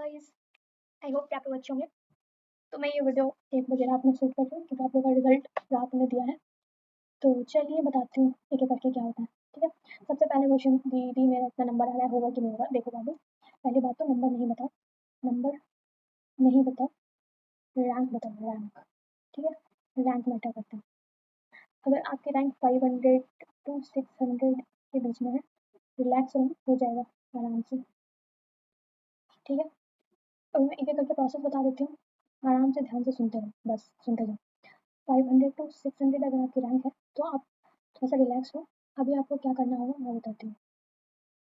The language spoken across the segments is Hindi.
गाइस, आई होप कि आप लोग अच्छे होंगे। तो मैं ये वीडियो 1 बजे रात में शूट कर रही हूँ क्योंकि आप लोगों का रिजल्ट रात में दिया है। तो चलिए बताती हूँ एक-एक करके क्या होता है, ठीक है? सबसे पहले क्वेश्चन दीदी मेरा इतना नंबर आ रहा है, होगा कि नहीं होगा? देखो बाबू, पहली बात तो नंबर नहीं बताओ, नंबर नहीं बताओ, रैंक बताओ रैंक, ठीक है? रैंक मैटर करता है। अगर आपकी रैंक 500 टू 600 के बीच में है, रिलैक्स रहो, हो जाएगा आराम से, ठीक है? अब मैं एक-एक करके प्रोसेस बता देती हूँ, आराम से ध्यान से सुनते रहो, बस सुनते जाओ। 500 टू 600 अगर आपकी रैंक है तो आप थोड़ा-सा रिलैक्स हो। अभी आपको क्या करना होगा मैं बताती हूँ।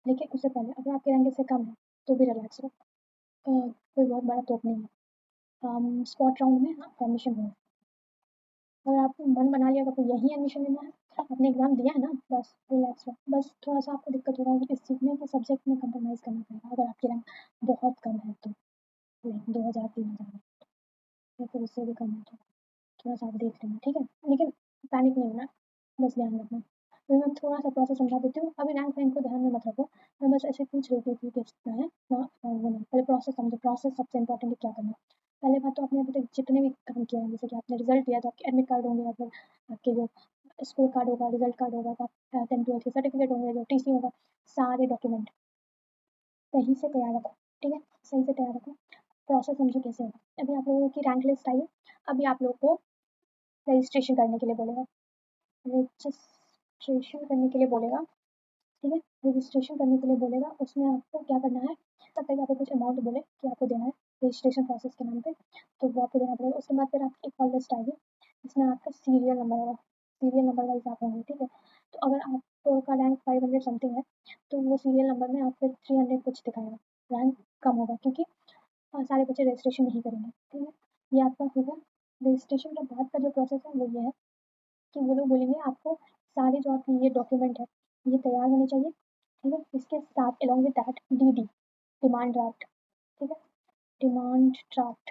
लेकिन उससे पहले अगर आपकी रैंक इससे कम है तो भी रिलैक्स रहो। कोई बहुत बड़ा तोप नहीं है। स्पॉट राउंड में आप एडमिशन हो। अगर आपने मन बना लिया कि आपको यहीं एडमिशन लेना है, आपने एग्ज़ाम दिया है ना, बस रिलैक्स रहो। बस थोड़ा-सा आपको दिक्कत होगा कि इस चीज़ में कि सब्जेक्ट में कंप्रोमाइज़ करना पड़ेगा अगर आपकी रैंक बहुत कम है तो। लाइक 2000 3000 या फिर उससे भी कम है तो थोड़ा-सा आप देख लेना, ठीक है? लेकिन पैनिक नहीं होना, बस ध्यान रखना। अभी मैं थोड़ा-सा प्रोसेस समझा देती हूँ। अभी रैंक वैंक को ध्यान में मत रखो, मैं बस ऐसे पूछ रही थी कि कितना है ना, वो नहीं। पहले प्रोसेस समझो, प्रोसेस सबसे इम्पोर्टेंट है क्या करना है। पहले बात तो आपने अभी तक जितने भी काम किए हैं, जैसे कि आपने रिज़ल्ट दिया तो आपके एडमिट कार्ड होंगे या फिर आपके जो स्कोर कार्ड होगा, रिज़ल्ट कार्ड होगा, तो आप 10th-12th के सर्टिफिकेट होंगे, जो टीसी होगा, सारे डॉक्यूमेंट सही से तैयार रखो, ठीक है? सही से तैयार रखो। प्रोसेस समझो कैसे होगा। अभी आप लोगों की रैंक लिस्ट आई है, अभी आप लोग को रजिस्ट्रेशन करने के लिए बोलेगा। रजिस्ट्रेशन करने के लिए बोलेगा, ठीक है? रजिस्ट्रेशन करने के लिए बोलेगा, उसमें आपको क्या करना है, तब तक आपको कुछ अमाउंट बोले कि आपको देना है रजिस्ट्रेशन प्रोसेस के नाम पे, तो वो आपको देना पड़ेगा। उसके बाद फिर आपकी एक और लिस्ट आएगी, जिसमें आपका सीरियल नंबर होगा, सीरियल नंबर वाइज़ आप होंगे, ठीक है? तो अगर आपका रैंक 500 समथिंग है, तो वो सीरियल नंबर में आप फिर 300 कुछ दिखाएगा, रैंक कम होगा क्योंकि सारे बच्चे रजिस्ट्रेशन नहीं करेंगे, ठीक है? ये आपका होगा। रजिस्ट्रेशन के बाद का जो प्रोसेस है वो ये है कि वो लोग बोलेंगे आपको सारे जो आपके ये डॉक्यूमेंट है ये तैयार होने चाहिए, ठीक है? इसके साथ along with that DD, demand draft, ठीक है? डिमांड ड्राफ्ट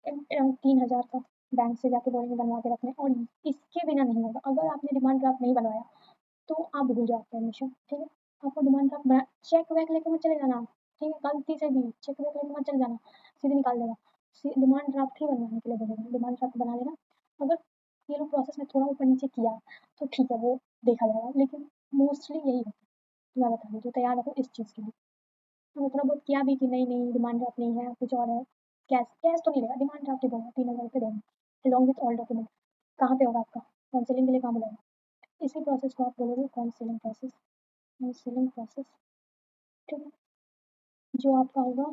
अराउंड 3000 का बैंक से जाके बोलेंगे बनवा के रखने, और इसके बिना नहीं होगा। अगर आपने डिमांड ड्राफ्ट नहीं बनवाया तो आप भूल जाओ आपका एडमिशन, ठीक है? आपको डिमांड ड्राफ्ट बना, चेक वेक लेके मत चले जाना, ठीक है? गलती से भी चेक वेक लेके मत चले जाना, सीधे निकाल देगा। डिमांड ड्राफ्ट ही बनवाने के लिए बोलेगा, डिमांड ड्राफ्ट बना लेना। अगर ये लोग प्रोसेस में थोड़ा ऊपर नीचे किया तो ठीक है, वो देखा जाएगा, लेकिन मोस्टली यही होता है। तो मैं बता देती हूँ, तैयार रखो इस चीज़ के लिए। तो थोड़ा बहुत किया भी कि नहीं नहीं डिमांड ड्राफ्ट नहीं है, कुछ और है, कैश कैश तो नहीं लेगा, डिमांड ड्राफ्ट ही दूंगा, 3000 रुपये देना अलॉन्ग विथ ऑल डॉक्यूमेंट। कहाँ पे होगा आपका? काउंसलिंग के लिए कहाँ बुलाएगा? इसी प्रोसेस को आप बोलोगे काउंसलिंग प्रोसेस, काउंसलिंग प्रोसेस, ठीक है? जो आपका होगा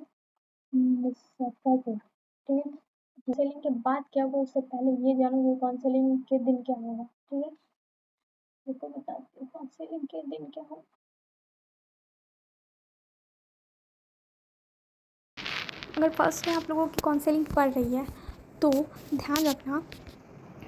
मुजफ्फरपुर, ठीक है? काउंसलिंग के बाद क्या होगा उससे पहले ये जानो कि काउंसलिंग के दिन क्या होगा, ठीक है? देखो बताती हूँ काउंसलिंग के दिन क्या होगा। अगर फर्स्ट में आप लोगों की काउंसलिंग पड़ रही है तो ध्यान रखना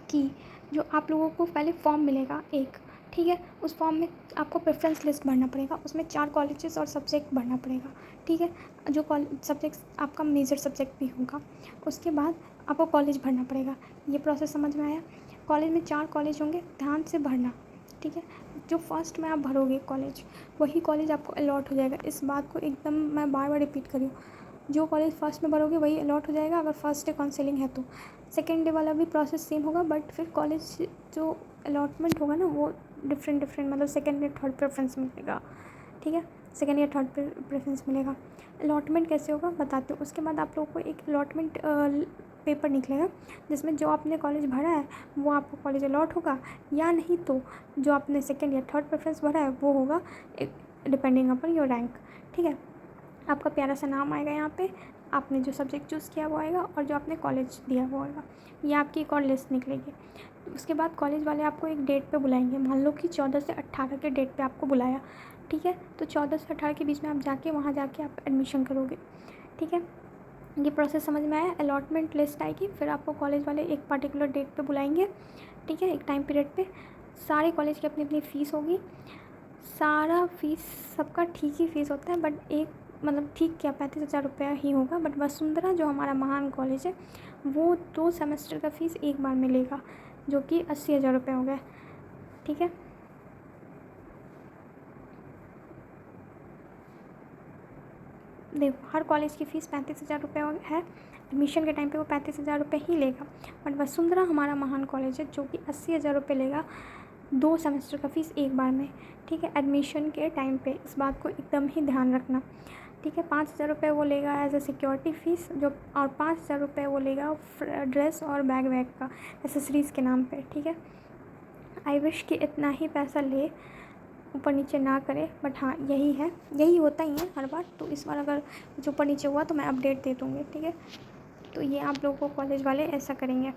कि जो आप लोगों को पहले फॉर्म मिलेगा एक, ठीक है? उस फॉर्म में आपको प्रेफरेंस लिस्ट भरना पड़ेगा, उसमें 4 कॉलेजेस और सब्जेक्ट भरना पड़ेगा, ठीक है? जो सब्जेक्ट आपका मेजर सब्जेक्ट भी होगा। उसके बाद आपको कॉलेज भरना पड़ेगा। ये प्रोसेस समझ में आया? कॉलेज में 4 कॉलेज होंगे, ध्यान से भरना, ठीक है? जो फर्स्ट में आप भरोगे कॉलेज, वही कॉलेज आपको अलॉट हो जाएगा। इस बात को एकदम मैं बार बार रिपीट कर रही हूँ, जो कॉलेज फर्स्ट में भरोगे वही अलॉट हो जाएगा अगर फर्स्ट डे काउंसलिंग है तो। सेकेंड डे वाला भी प्रोसेस सेम होगा, बट फिर कॉलेज जो अलॉटमेंट होगा ना वो डिफरेंट मतलब सेकेंड या थर्ड प्रेफरेंस मिलेगा, ठीक है? सेकेंड या थर्ड प्रेफरेंस मिलेगा। अलॉटमेंट कैसे होगा बताते हो। उसके बाद आप लोगों को एक अलॉटमेंट पेपर निकलेगा, जिसमें जो आपने कॉलेज भरा है वो आपको कॉलेज अलॉट होगा, या नहीं तो जो आपने सेकेंड या थर्ड प्रेफरेंस भरा है वो होगा, डिपेंडिंग अपॉन योर रैंक, ठीक है? आपका प्यारा सा नाम आएगा यहाँ पे, आपने जो सब्जेक्ट चूज़ किया वो आएगा, और जो आपने कॉलेज दिया वो आएगा। ये आपकी एक और लिस्ट निकलेगी। उसके बाद कॉलेज वाले आपको एक डेट पे बुलाएंगे, मान लो कि 14 से 18 के डेट पे आपको बुलाया, ठीक है? तो 14 से 18 के बीच में आप जाके वहाँ जाके आप एडमिशन करोगे, ठीक है? ये प्रोसेस समझ में आया? अलॉटमेंट लिस्ट आएगी, फिर आपको कॉलेज वाले एक पर्टिकुलर डेट पे बुलाएंगे, ठीक है? एक टाइम पीरियड पे। सारे कॉलेज की अपनी अपनी फ़ीस होगी, सारा फीस सबका ठीक ही फ़ीस होता है, बट एक मतलब ठीक क्या 35,000 रुपया ही होगा, बट वसुंधरा जो हमारा महान कॉलेज है वो 2 सेमेस्टर का फ़ीस एक बार में लेगा, जो कि 80,000 रुपये हो गए, ठीक है? देखो हर कॉलेज की फ़ीस 35,000 रुपये है। एडमिशन के टाइम पे वो 35,000 रुपये ही लेगा। बट वसुंधरा हमारा महान कॉलेज है जो कि 80,000 रुपये लेगा 2 सेमेस्टर का फ़ीस एक बार में, ठीक है। एडमिशन के टाइम पे इस बात को एकदम ही ध्यान रखना, ठीक है। 5,000 रुपये वो लेगा एज ए सिक्योरिटी फ़ीस जो, और 5,000 रुपये वो लेगा ड्रेस और बैग वैग का एसेसरीज़ के नाम पे, ठीक है। आई विश कि इतना ही पैसा ले, ऊपर नीचे ना करे, बट हाँ यही है, यही होता ही है हर बार। तो इस बार अगर कुछ ऊपर नीचे हुआ तो मैं अपडेट दे दूँगी, ठीक है। तो ये आप लोगों को कॉलेज वाले ऐसा करेंगे।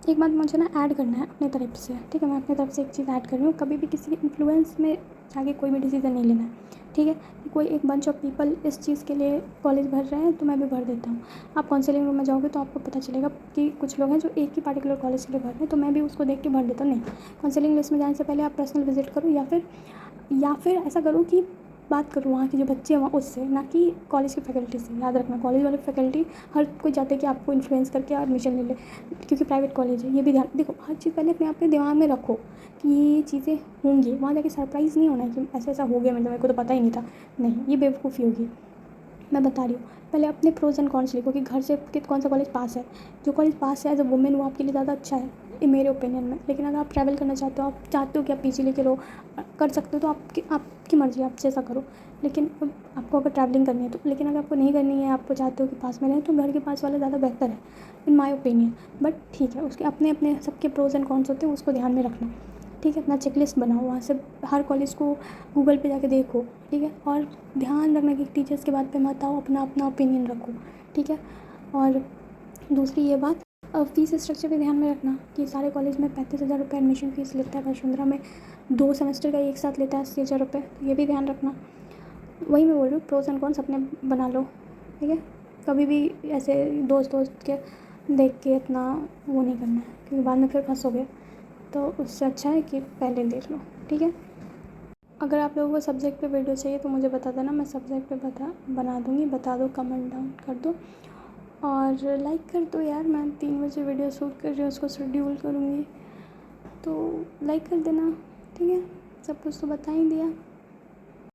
एक बात मुझे ना ऐड करना है अपने तरफ से, ठीक है। मैं अपनी तरफ से एक चीज़ ऐड कर रही हूँ, कभी भी किसी के इन्फ्लुएंस में जाके कोई भी डिसीज़न नहीं लेना है, ठीक है। कि कोई एक बंच ऑफ पीपल इस चीज़ के लिए कॉलेज भर रहे हैं तो मैं भी भर देता हूँ। आप काउंसलिंग रूम में जाओगे तो आपको पता चलेगा कि कुछ लोग हैं जो एक ही पार्टिकुलर कॉलेज के लिए भर रहे हैं, तो मैं भी उसको देख के भर देता हूँ। नहीं, काउंसलिंग लिस्ट में जाने से पहले आप पर्सनल विजिट करो, या फिर ऐसा करो कि बात करूँ वहाँ के जो बच्चे हैं वहाँ उससे, ना कि कॉलेज की फैकल्टी से। याद रखना, कॉलेज वाले फैकल्टी हर कोई चाहते हैं कि आपको इन्फ्लुएंस करके एडमिशन ले ले, क्योंकि प्राइवेट कॉलेज है। ये भी ध्यान देखो, हर चीज़ पहले अपने आप के दिमाग में रखो कि ये चीज़ें होंगी। वहाँ जाके सरप्राइज़ नहीं होना है कि ऐसा ऐसा हो गया, मतलब मेरे को तो पता ही नहीं था। नहीं, ये बेवकूफ़ी होगी। मैं बता रही हूँ, पहले अपने प्रोज एंड कॉन्स लिखो कि घर से कौन सा कॉलेज पास है। जो कॉलेज पास है एज अ वुमेन वो आपके लिए ज़्यादा अच्छा है, ये मेरे ओपिनियन में। लेकिन अगर आप ट्रैवल करना चाहते हो, आप चाहते हो कि आप पीजी लेके रहो, कर सकते हो, तो आपकी मर्ज़ी, आप जैसा करो। लेकिन आपको अगर ट्रैवलिंग करनी है तो, लेकिन अगर आपको नहीं करनी है, आपको चाहते हो कि पास में रहें, तो घर के पास वाला ज़्यादा बेहतर है इन माई ओपिनियन। बट ठीक है, उसके अपने अपने सबके प्रोज एंड कॉन्स होते हैं, उसको ध्यान में रखना, ठीक है। अपना चेकलिस्ट बनाओ, वहाँ से हर कॉलेज को गूगल पे जाके देखो, ठीक है। और ध्यान रखना कि टीचर्स के बात पे मत आओ, अपना अपना ओपिनियन रखो, ठीक है। और दूसरी ये बात, फ़ीस स्ट्रक्चर भी ध्यान में रखना कि सारे कॉलेज में 35,000 रुपये एडमिशन फ़ीस लेता है, वसुंधरा में 2 सेमेस्टर का एक साथ लेता है 80,000 रुपये। तो ये भी ध्यान रखना। वही मैं बोल रही हूँ, प्रोज एंड कॉन्स अपने बना लो, ठीक है। कभी भी ऐसे दोस्त के देख के इतना वो नहीं करना है, क्योंकि बाद में फिर फंसोगे। तो उससे अच्छा है कि पहले देख लो, ठीक है। अगर आप लोगों को सब्जेक्ट पे वीडियो चाहिए तो मुझे बता देना, मैं सब्जेक्ट पे बना दूँगी। बता दो, कमेंट डाउन कर दो और लाइक कर दो यार। मैं 3 बजे वीडियो शूट कर रही हूँ, उसको शेड्यूल करूँगी, तो लाइक कर देना, ठीक है। सब कुछ तो बता ही दिया।